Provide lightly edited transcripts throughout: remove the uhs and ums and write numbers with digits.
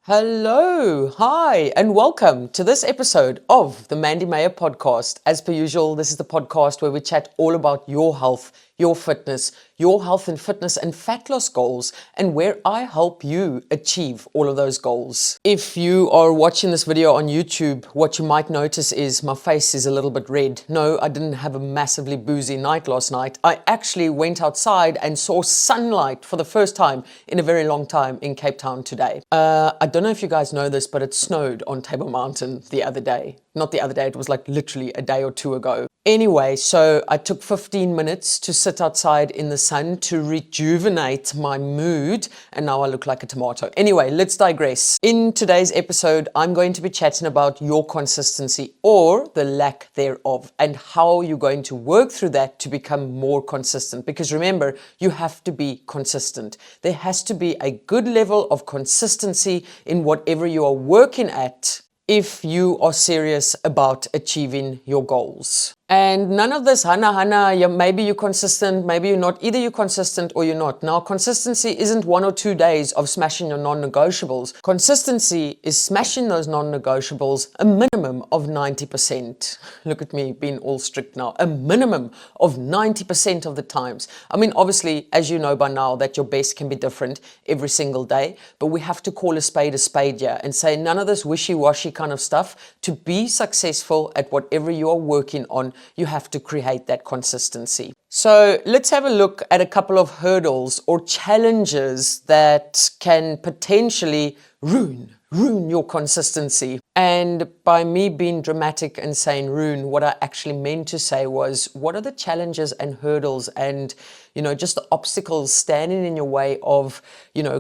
Hello, hi, and welcome to this episode of the Mandy Mayer podcast. As per usual, this is the podcast where we chat all about your health, your fitness, your health and fitness and fat loss goals, and where I help you achieve all of those goals. If you are watching this video on YouTube, what you might notice is my face is a little bit red. No, I didn't have a massively boozy night last night. I actually went outside and saw sunlight for the first time in a very long time in Cape Town today. I don't know if you guys know this, but it snowed on Table Mountain the other day. Not the other day, it was like literally a day or two ago. Anyway, so I took 15 minutes to sit outside in the sun to rejuvenate my mood, and now I look like a tomato. Anyway, let's digress. In today's episode, I'm going to be chatting about your consistency or the lack thereof and how you're going to work through that to become more consistent. Because remember, you have to be consistent. There has to be a good level of consistency in whatever you are working at if you are serious about achieving your goals. And none of this hana, maybe you're consistent, maybe you're not. Either you're consistent or you're not. Now, consistency isn't 1 or 2 days of smashing your non-negotiables. Consistency is smashing those non-negotiables a minimum of 90%. Look at me being all strict now. A minimum of 90% of the times. I mean, obviously, as you know by now, that your best can be different every single day, but we have to call a spade here and say none of this wishy-washy kind of stuff. To be successful at whatever you are working on, you have to create that consistency. So let's have a look at a couple of hurdles or challenges that can potentially ruin your consistency. And by me being dramatic and saying ruin, what I actually meant to say was, what are the challenges and hurdles and, just the obstacles standing in your way of,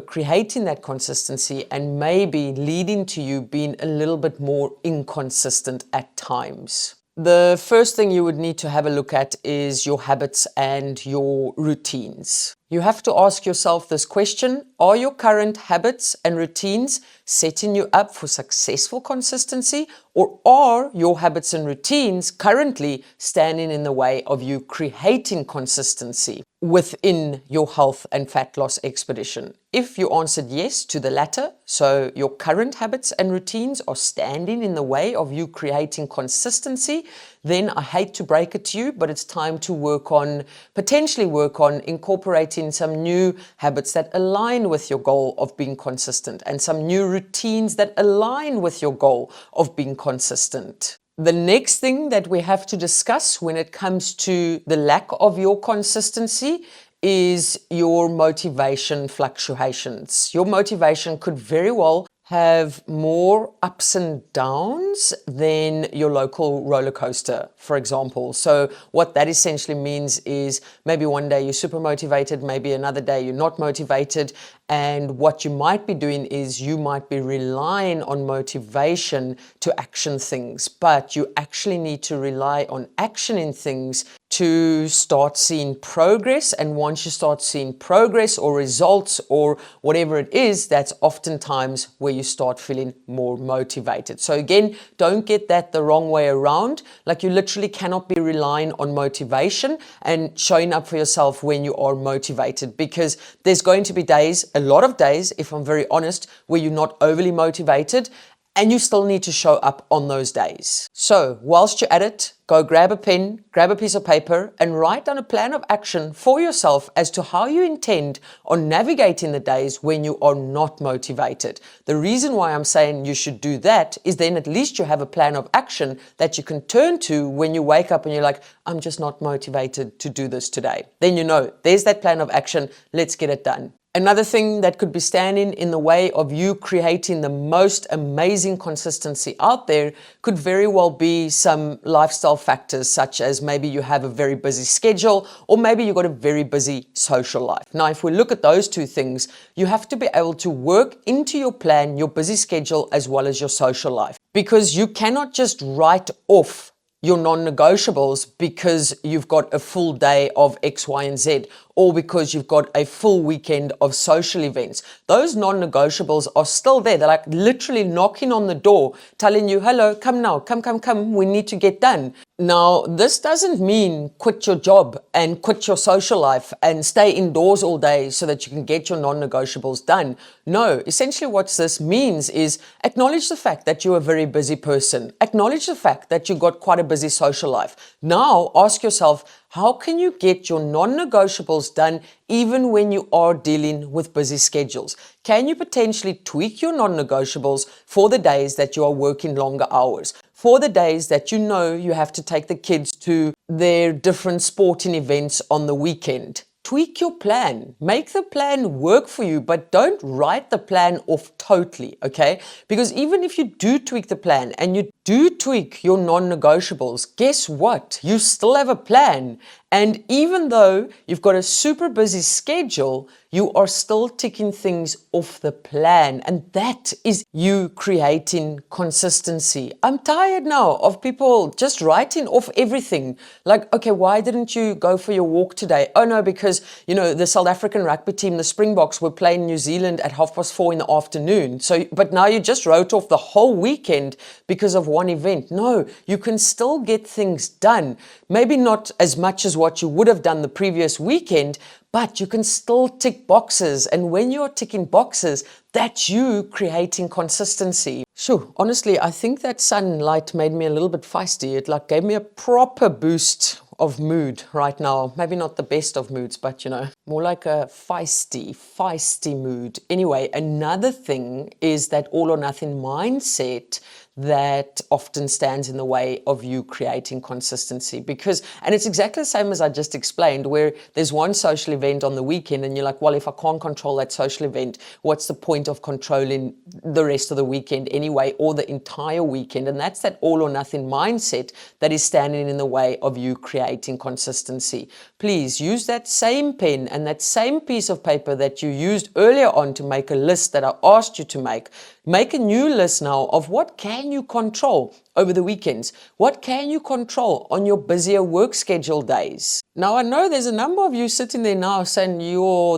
creating that consistency and maybe leading to you being a little bit more inconsistent at times. The first thing you would need to have a look at is your habits and your routines. You have to ask yourself this question: are your current habits and routines setting you up for successful consistency, or are your habits and routines currently standing in the way of you creating consistency within your health and fat loss expedition? If you answered yes to the latter, so your current habits and routines are standing in the way of you creating consistency, then I hate to break it to you, but it's time to potentially work on incorporating some new habits that align with your goal of being consistent and some new routines that align with your goal of being consistent. The next thing that we have to discuss when it comes to the lack of your consistency is your motivation fluctuations. Your motivation could very well have more ups and downs than your local roller coaster, for example. So what that essentially means is maybe one day you're super motivated, maybe another day you're not motivated. And what you might be doing is you might be relying on motivation to action things, but you actually need to rely on actioning things to start seeing progress. And once you start seeing progress or results or whatever it is, that's oftentimes where you start feeling more motivated. So again, don't get that the wrong way around. Like, you literally cannot be relying on motivation and showing up for yourself when you are motivated, because there's going to be days, a lot of days, if I'm very honest, where you're not overly motivated, and you still need to show up on those days. So whilst you're at it, go grab a pen, grab a piece of paper, and write down a plan of action for yourself as to how you intend on navigating the days when you are not motivated. The reason why I'm saying you should do that is then at least you have a plan of action that you can turn to when you wake up and you're like, I'm just not motivated to do this today. Then you know, there's that plan of action, let's get it done. Another thing that could be standing in the way of you creating the most amazing consistency out there could very well be some lifestyle factors, such as maybe you have a very busy schedule, or maybe you've got a very busy social life. Now, if we look at those two things, you have to be able to work into your plan your busy schedule as well as your social life, because you cannot just write off your non-negotiables because you've got a full day of X, Y, and Z, or because you've got a full weekend of social events. Those non-negotiables are still there. They're like literally knocking on the door, telling you, hello, come now, come, we need to get done. Now, this doesn't mean quit your job and quit your social life and stay indoors all day so that you can get your non-negotiables done. No, essentially what this means is acknowledge the fact that you're a very busy person. Acknowledge the fact that you've got quite a busy social life. Now, ask yourself, how can you get your non-negotiables done even when you are dealing with busy schedules? Can you potentially tweak your non-negotiables for the days that you are working longer hours? For the days that you know you have to take the kids to their different sporting events on the weekend? Tweak your plan. Make the plan work for you, but don't write the plan off totally, okay? Because even if you do tweak the plan and you do tweak your non-negotiables, guess what? You still have a plan. And even though you've got a super busy schedule, you are still ticking things off the plan. And that is you creating consistency. I'm tired now of people just writing off everything. Like, okay, why didn't you go for your walk today? Oh no, because, the South African rugby team, the Springboks, were playing New Zealand at 4:30 in the afternoon. But now you just wrote off the whole weekend because of one event. No, you can still get things done. Maybe not as much as what you would have done the previous weekend, but you can still tick boxes. And when you're ticking boxes, that's you creating consistency. Sure, honestly, I think that sunlight made me a little bit feisty. It gave me a proper boost of mood right now. Maybe not the best of moods, but more like a feisty mood. Anyway, another thing is that all or nothing mindset that often stands in the way of you creating consistency. And it's exactly the same as I just explained, where there's one social event on the weekend and you're like, well, if I can't control that social event, what's the point of controlling the rest of the weekend anyway, or the entire weekend? And that's that all or nothing mindset that is standing in the way of you creating consistency. Please use that same pen and that same piece of paper that you used earlier on to make a list that I asked you to make. Make a new list now of what can you control over the weekends? What can you control on your busier work schedule days? Now, I know there's a number of you sitting there now saying,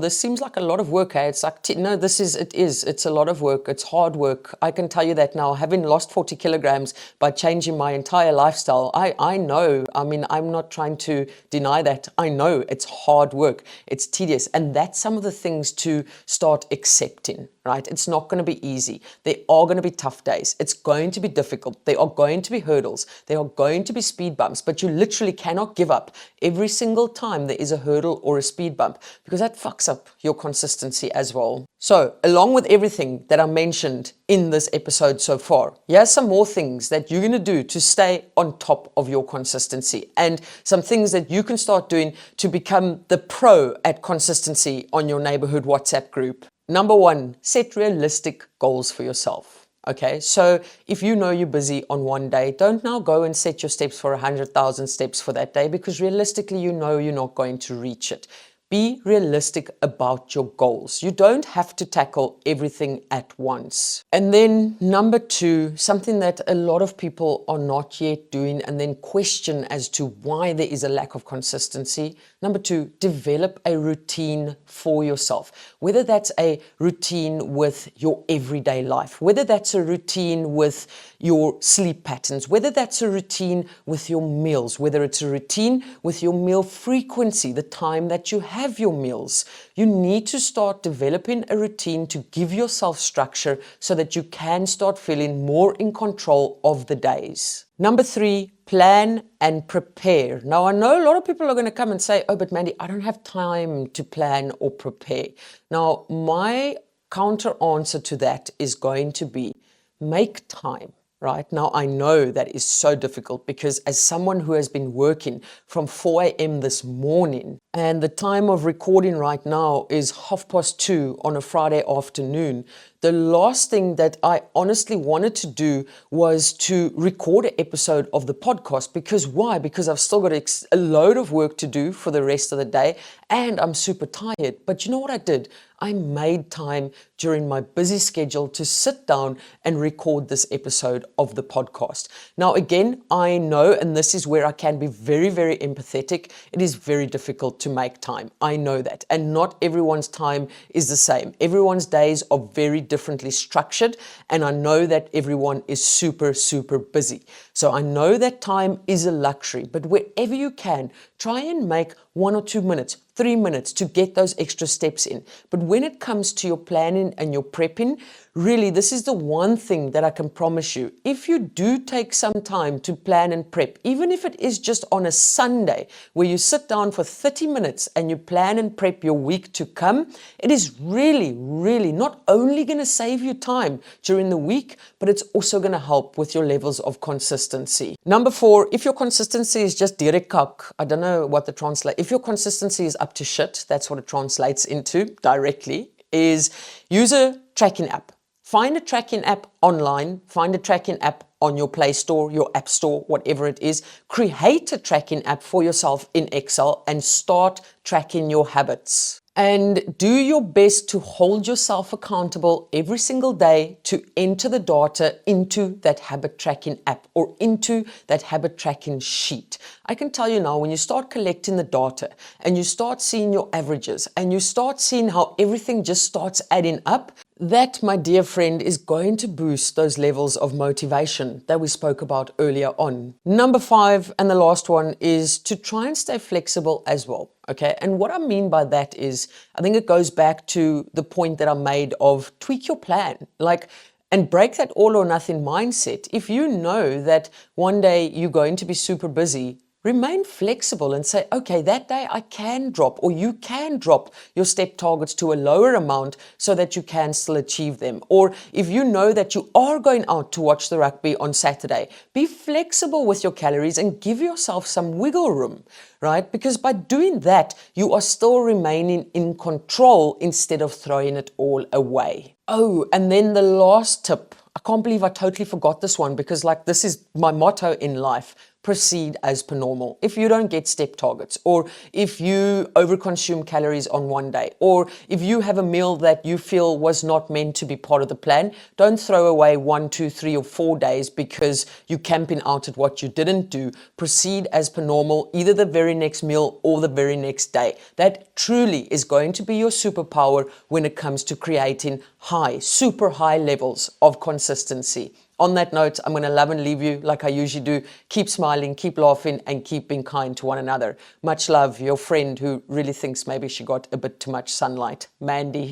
this seems like a lot of work. Hey? It's like, no, it's a lot of work. It's hard work. I can tell you that now, having lost 40 kilograms by changing my entire lifestyle. I know, I'm not trying to deny that. I know it's hard work. It's tedious. And that's some of the things to start accepting, right? It's not going to be easy. There are going to be tough days. It's going to be difficult. There are going to be hurdles. There are going to be speed bumps, but you literally cannot give up every single time there is a hurdle or a speed bump, because that fucks up your consistency as well. So, along with everything that I mentioned in this episode so far, here's some more things that you're going to do to stay on top of your consistency, and some things that you can start doing to become the pro at consistency on your neighborhood WhatsApp group. Number one, set realistic goals for yourself. Okay, so if you know you're busy on one day, don't now go and set your steps for 100,000 steps for that day, because realistically, you know you're not going to reach it. Be realistic about your goals. You don't have to tackle everything at once. And then number two, something that a lot of people are not yet doing and then question as to why there is a lack of consistency. Number two, develop a routine for yourself. Whether that's a routine with your everyday life, whether that's a routine with your sleep patterns, whether that's a routine with your meals, whether it's a routine with your meal frequency, the time that you have your meals. You need to start developing a routine to give yourself structure so that you can start feeling more in control of the days. Number three, plan and prepare. Now, I know a lot of people are going to come and say, oh, but Mandy, I don't have time to plan or prepare. Now, my counter answer to that is going to be make time. Right now, I know that is so difficult, because as someone who has been working from 4 a.m. this morning, and the time of recording right now is 2:30 on a Friday afternoon, the last thing that I honestly wanted to do was to record an episode of the podcast. Because why? Because I've still got a load of work to do for the rest of the day, and I'm super tired. But you know what I did? I made time during my busy schedule to sit down and record this episode of the podcast. Now, again, I know, and this is where I can be very, very empathetic, it is very difficult to make time. I know that. And not everyone's time is the same. Everyone's days are very differently structured, and I know that everyone is super, super busy. So I know that time is a luxury, but wherever you can, try and make 1 or 2 minutes, 3 minutes to get those extra steps in. But when it comes to your planning and your prepping, really, this is the one thing that I can promise you. If you do take some time to plan and prep, even if it is just on a Sunday where you sit down for 30 minutes and you plan and prep your week to come, it is really, really not only going to save you time during the week, but it's also going to help with your levels of consistency. Number 4, if your consistency is just direk kak, I don't know what the translate. If your consistency is up to shit, that's what it translates into directly, is use a tracking app. Find a tracking app online, find a tracking app on your Play Store, your App Store, whatever it is. Create a tracking app for yourself in Excel and start tracking your habits. And do your best to hold yourself accountable every single day to enter the data into that habit tracking app or into that habit tracking sheet. I can tell you now, when you start collecting the data and you start seeing your averages and you start seeing how everything just starts adding up, that, my dear friend, is going to boost those levels of motivation that we spoke about earlier on. Number 5, and the last one, is to try and stay flexible as well. Okay, and what I mean by that is, I think it goes back to the point that I made of tweak your plan, and break that all or nothing mindset. If you know that one day you're going to be super busy, remain flexible and say, okay, that day I can drop, or you can drop your step targets to a lower amount so that you can still achieve them. Or if you know that you are going out to watch the rugby on Saturday, be flexible with your calories and give yourself some wiggle room, right? Because by doing that, you are still remaining in control instead of throwing it all away. Oh, and then the last tip, I can't believe I totally forgot this one, because this is my motto in life. Proceed as per normal. If you don't get step targets, or if you overconsume calories on one day, or if you have a meal that you feel was not meant to be part of the plan, don't throw away 1, 2, 3, or 4 days because you're camping out at what you didn't do. Proceed as per normal, either the very next meal or the very next day. That truly is going to be your superpower when it comes to creating super high levels of consistency. On that note, I'm going to love and leave you like I usually do. Keep smiling, keep laughing, and keep being kind to one another. Much love, your friend who really thinks maybe she got a bit too much sunlight, Mandy.